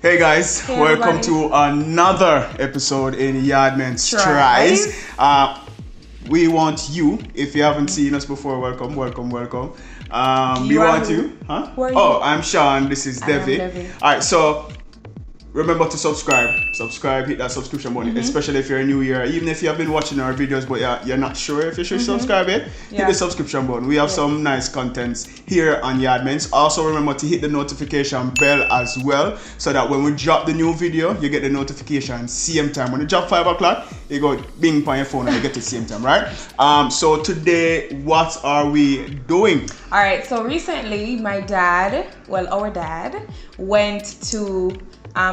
Hey guys, Hey welcome everybody. to another episode in YaadMentz Tries. We want you, if you haven't seen us before, welcome. We You are want who? you, huh? Who are Oh, you? I'm Sean, this is I am Devi. Devi. Alright, so remember to subscribe, hit that subscription button, especially if you're new here. Even if you have been watching our videos but you're not sure if you should subscribe yet, hit the subscription button. We have some nice contents here on YaadMentz. Also remember to hit the notification bell as well, so that when we drop the new video, you get the notification same time. When you drop 5 o'clock, you go bing on your phone and you get it same time, right? So today, what are we doing? Alright, so recently our dad went to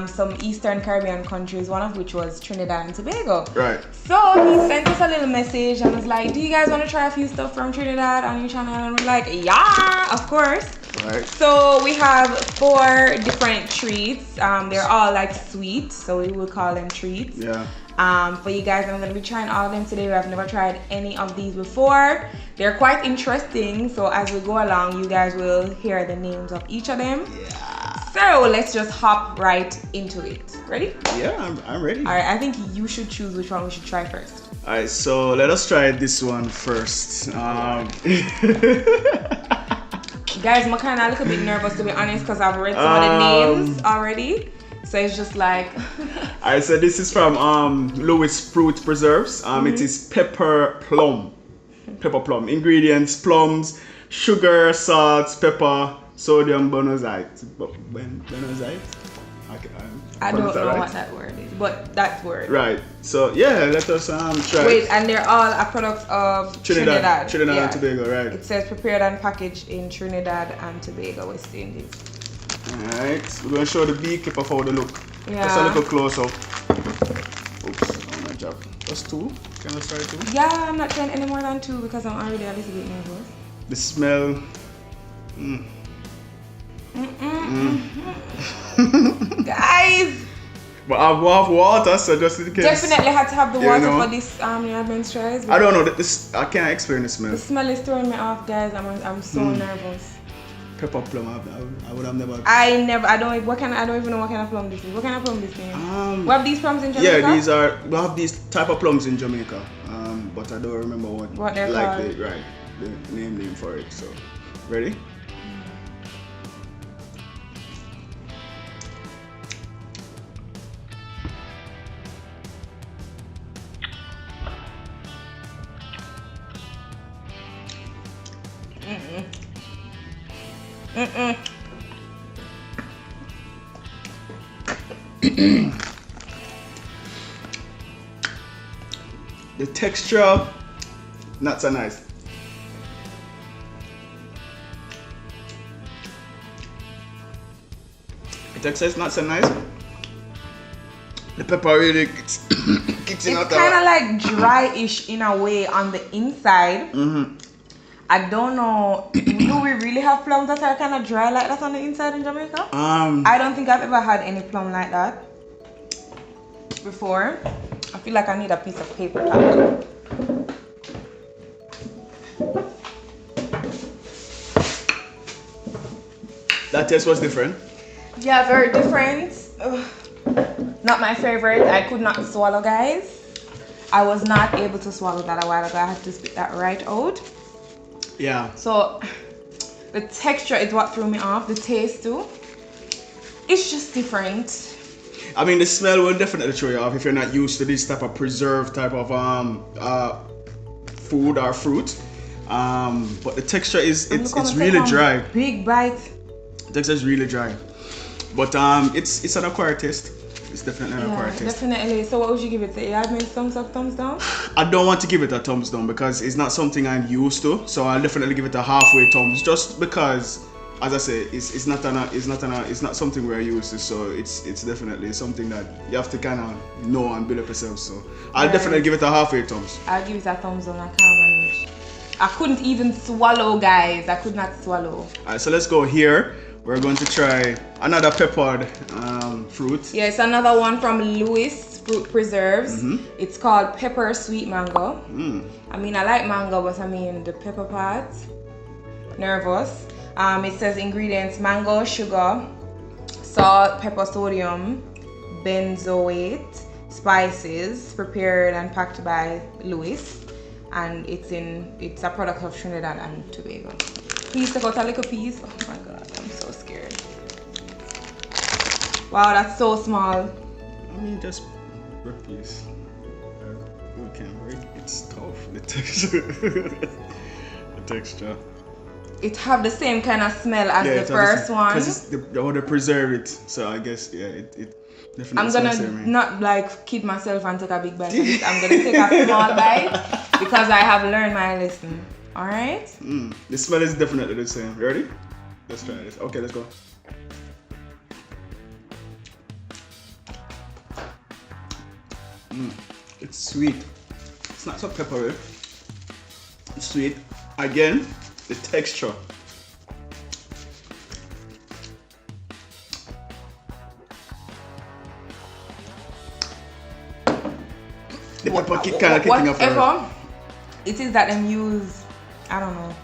some Eastern Caribbean countries, one of which was Trinidad and Tobago. Right. So he sent us a little message and was like, do you guys want to try a few stuff from Trinidad on your channel? And we're like, yeah, of course. Right. So we have 4 different treats. They're all like sweet, so we will call them treats. Yeah. For you guys, I'm going to be trying all of them today. I've never tried any of these before. They're quite interesting, so as we go along, you guys will hear the names of each of them. Yeah. So let's just hop right into it. Ready? Yeah, I'm ready. Alright, I think you should choose which one we should try first. Alright, so let us try this one first. Guys, I'm kind of a little bit nervous, to be honest, because I've read some of the names already. So it's just like... Alright, so this is from Louis Fruit Preserves. It is pepper plum. Ingredients: plums, sugar, salt, pepper, sodium benzoate. Benzoate? Okay, I don't know right? what that word is, but that's word. Right. So yeah, let us try. Wait, and they're all a product of Trinidad. Trinidad Yeah. and Tobago, right? It says prepared and packaged in Trinidad and Tobago, West Indies. Alright, we're gonna show the beekeeper how they look. Yeah. Just a little close up. Oops, oh my job. Just 2. Can I try 2? Yeah, I'm not trying any more than 2 because I'm already a little bit nervous. The smell. Guys! But I have water, so just in case. Definitely had to have the water know. for this YaadMentz Tries. I don't know. This I can't explain the smell. The smell is throwing me off, guys. I'm so nervous. Pepper plum. I would have never. I don't even know what kind of plum this is. What kind of plum this is? We have these plums in Jamaica? Yeah, we have these type of plums in Jamaica. But I don't remember what they're like called. the name for it. So, ready? The texture, not so nice. The texture is not so nice. The pepper really kicks in. It's kind of like dry-ish in a way on the inside. I don't know. Do we really have plums that are kind of dry like that on the inside in Jamaica? I don't think I've ever had any plum like that before. I feel like I need a piece of paper towel. That taste was different. Yeah, very different. Ugh. Not my favorite. I could not swallow, guys. I was not able to swallow that a while ago. I had to spit that right out. Yeah. So the texture is what threw me off. The taste too. It's just different. I mean, the smell will definitely throw you off if you're not used to this type of preserved type of food or fruit. But the texture is it's really dry. Big bite. The texture is really dry. But it's an acquired taste. It's definitely an acquired taste. Definitely. So what would you give it? YaadMentz thumbs up, thumbs down? I don't want to give it a thumbs down because it's not something I'm used to. So I'll definitely give it a halfway thumbs, just because, as I say, it's not something we're used to. So it's definitely something that you have to kind of know and build up yourself. So I'll definitely give it a halfway thumbs. I'll give it a thumbs down. I can't manage. I couldn't even swallow, guys. I could not swallow. Alright, so let's go here. We're going to try another peppered fruit. Yeah, it's another one from Louis Fruit Preserves. It's called Pepper Sweet Mango. I mean, I like mango, but I mean the pepper part. Nervous. It says ingredients: mango, sugar, salt, pepper, sodium, benzoate, spices, prepared and packed by Lewis, and it's a product of Trinidad and Tobago. Please take out a little piece. Oh my god, I'm so scared. Wow, that's so small. I mean, just please. You can break. It's tough. The texture. The texture. It have the same kind of smell as the first one. Because they preserve it, so I guess it definitely. I'm gonna not like kid myself and take a big bite of it. I'm gonna take a small bite because I have learned my lesson. All right. The smell is definitely the same. You ready? Let's try this. Okay, let's go. It's sweet. It's not so peppery. It's sweet. Again, the texture. The pepper kick kind of kicking up. Whatever it is that them use, I don't know.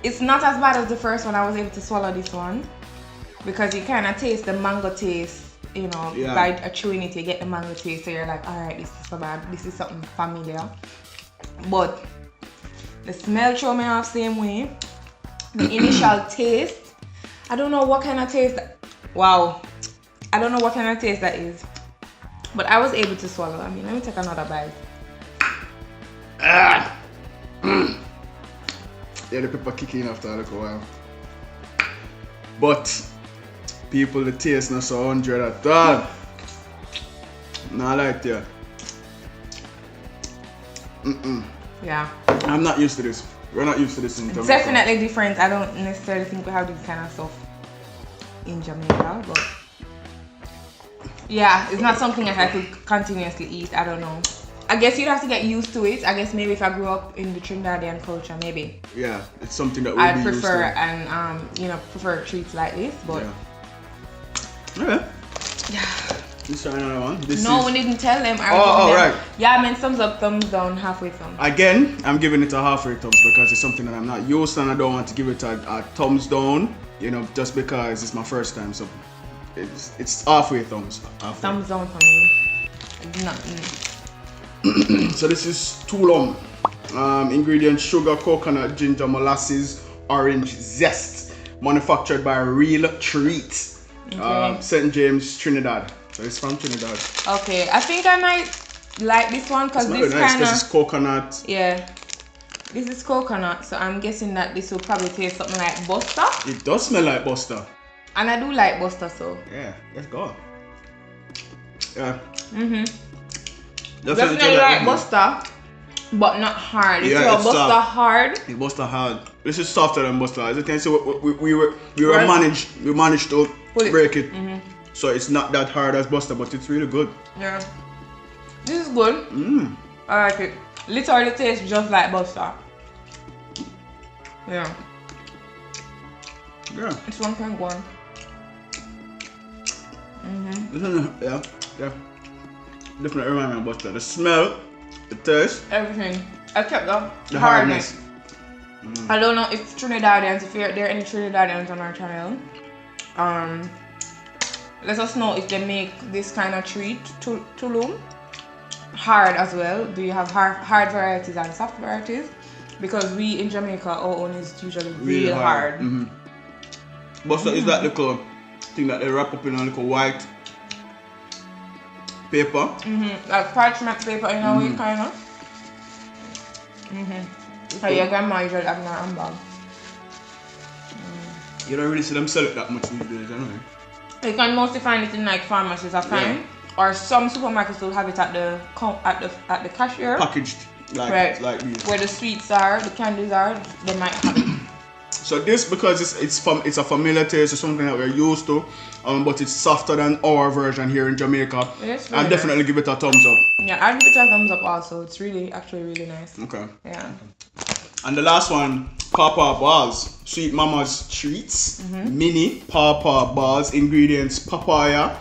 It's not as bad as the first one. I was able to swallow this one because you kind of taste the mango taste. You know, by chewing it, you get the mango taste, so you're like, all right, this is so bad. This is something familiar. But the smell throw me off same way. The initial taste, I don't know what kind of taste. Wow, I don't know what kind of taste that is. But I was able to swallow. I mean, let me take another bite. Yeah, the pepper kicking after a little while. But people, the taste not so 100 at all. Not like that. Yeah. I'm not used to this. We're not used to this in Jamaica. Definitely different. I don't necessarily think we have this kind of stuff in Jamaica, but yeah, it's not something that I could continuously eat. I don't know. I guess you'd have to get used to it. I guess maybe if I grew up in the Trinidadian culture, maybe. Yeah, it's something that I'd prefer and prefer treats like this, but. Yeah. Let's try another one. We didn't tell them. Right. YaadMentz thumbs up, thumbs down, halfway thumb. Again, I'm giving it a halfway thumbs because it's something that I'm not used to and I don't want to give it a thumbs down, just because it's my first time. So it's halfway thumbs. Thumbs down for me. So this is tulum. Ingredients: sugar, coconut, ginger, molasses, orange zest. Manufactured by Real Treats. Okay. St. James, Trinidad. So it's from Trinidad. Okay, I think I might like this one because this kind of. This is coconut. Yeah, this is coconut. So I'm guessing that this will probably taste something like Buster. It does smell like Buster. And I do like Buster, so. Yeah, let's go. Yeah. Definitely like Buster, but not hard. If you're Buster hard. It's Buster hard. This is softer than Buster. As you can see, we managed to break it. So it's not that hard as Buster, but it's really good. Yeah. This is good. I like it. Literally tastes just like Buster. Yeah. Yeah. It's 1.1. Yeah. Definitely remind me of Buster. The smell, the taste. Everything. Except the hardness. I don't know if Trinidadians, if there are any Trinidadians on our channel, let us know if they make this kind of treat, tulum, hard as well. Do you have hard varieties and soft varieties? Because we in Jamaica, our own is usually really hard. Buster is that little thing that they wrap up in a little white paper. Like parchment paper in a way, kind of. So your grandma usually have in her handbag. You don't really see them sell it that much these days, anyway. You can mostly find it in like pharmacies, or some supermarkets will have it at the cashier. Packaged like these. Where the sweets are, the candies are, they might have it. So this, because it's a familiar taste, it's something that we're used to, but it's softer than our version here in Jamaica. I'll definitely give it a thumbs up. Yeah, I'll give it a thumbs up also. It's actually really nice. Okay. Yeah. And the last one, Pawpaw Bars, Sweet Mama's Treats, mini Pawpaw Bars. Ingredients: papaya.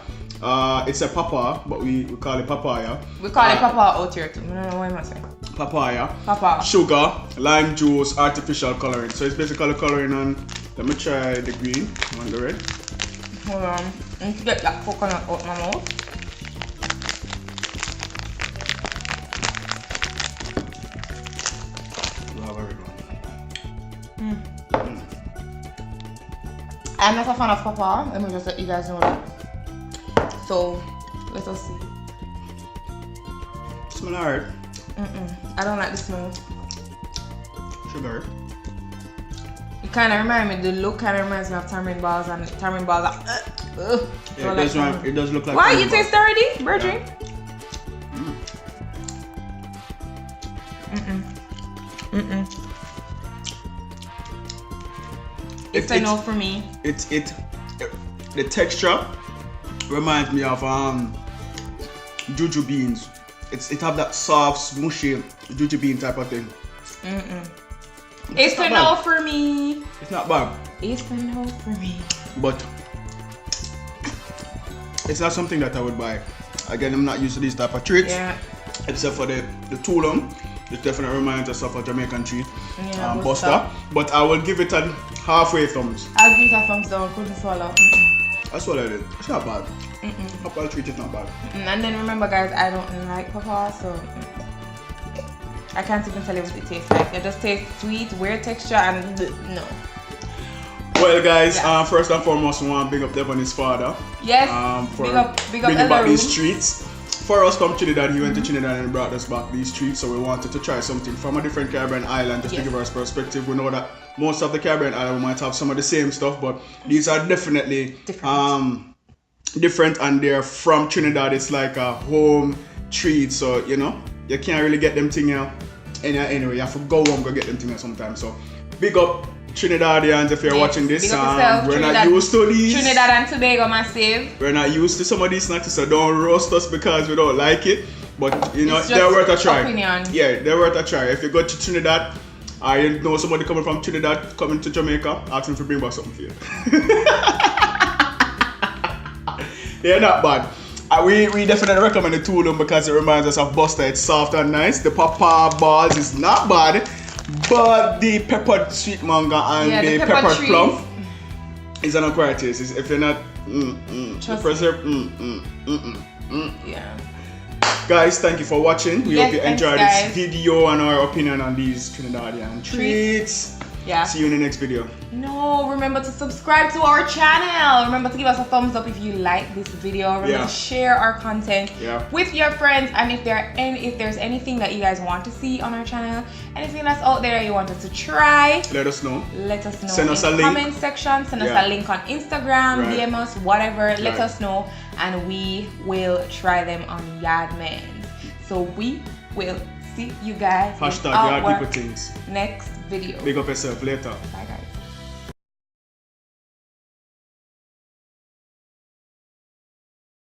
It's a papa, but we call it papaya. We call it papa out here too. I don't know what am I saying. Papaya. Sugar, lime juice, artificial coloring. So it's basically coloring on. Let me try the green. You want the red? Hold on. I need to get that coconut out my mouth. I'm not a fan of papa. Let me just let you guys know that. So, let us see. Smell alright. I don't like the smell. Sugar. It kind of reminds me, the look kind of reminds me of tamarind balls, and tamarind balls are, yeah, it does look like. Why you taste already, Virgin? Yeah. It's a no for me. The texture reminds me of juju beans. It have that soft, smushy juju bean type of thing. It's a no for me. It's not bad. It's a no for me. But it's not something that I would buy. Again, I'm not used to these type of treats. Yeah. Except for the tulum. It definitely reminds us of a Jamaican treat. Yeah, Buster. But I will give it a halfway thumbs. I'll give it a thumbs down. Couldn't swallow. That's what I did. It's not bad. Apple treat is not bad. And then remember, guys, I don't like papa, so I can't even tell you what it tastes like. It just tastes sweet, weird texture, and no. Well, guys, first and foremost, we want to big up Dev and his father. Yes. For big up bringing back these treats. For us from Trinidad, he went to Trinidad and brought us back these treats, so we wanted to try something from a different Caribbean island just to give us perspective. We know that most of the Caribbean islands might have some of the same stuff, but these are definitely different, and they're from Trinidad. It's like a home treat, so you know you can't really get them thing anyway. You have to go home go get them thing sometimes. So big up Trinidadians if you're watching this. We're not used to these. Trinidad and Tobago massive. We're not used to some of these snacks, so don't roast us because we don't like it. But you know, they're worth a try. Opinion. Yeah, they're worth a try. If you go to Trinidad, or you know somebody coming from Trinidad coming to Jamaica, ask them to bring back something for you. They're not bad. We definitely recommend the tulum because it reminds us of Buster. It's soft and nice. The papa balls is not bad. But the peppered sweet mango and the peppered plum is an acquired taste. If you're not Yeah. Guys, thank you for watching. We hope you enjoyed this video and our opinion on these Trinidadian treats. Yeah. See you in the next video. No, remember to subscribe to our channel. Remember to give us a thumbs up if you like this video. Remember to share our content with your friends. And if there's anything that you guys want to see on our channel, anything that's out there you want us to try, let us know. Let us know Send us a in the link. comment section. Send us a link on Instagram, DM us, whatever. Let us know, and we will try them on YaadMentz. So we will see you guys. #YaadPeopleThings. Next video. Big up yourself later. Bye guys.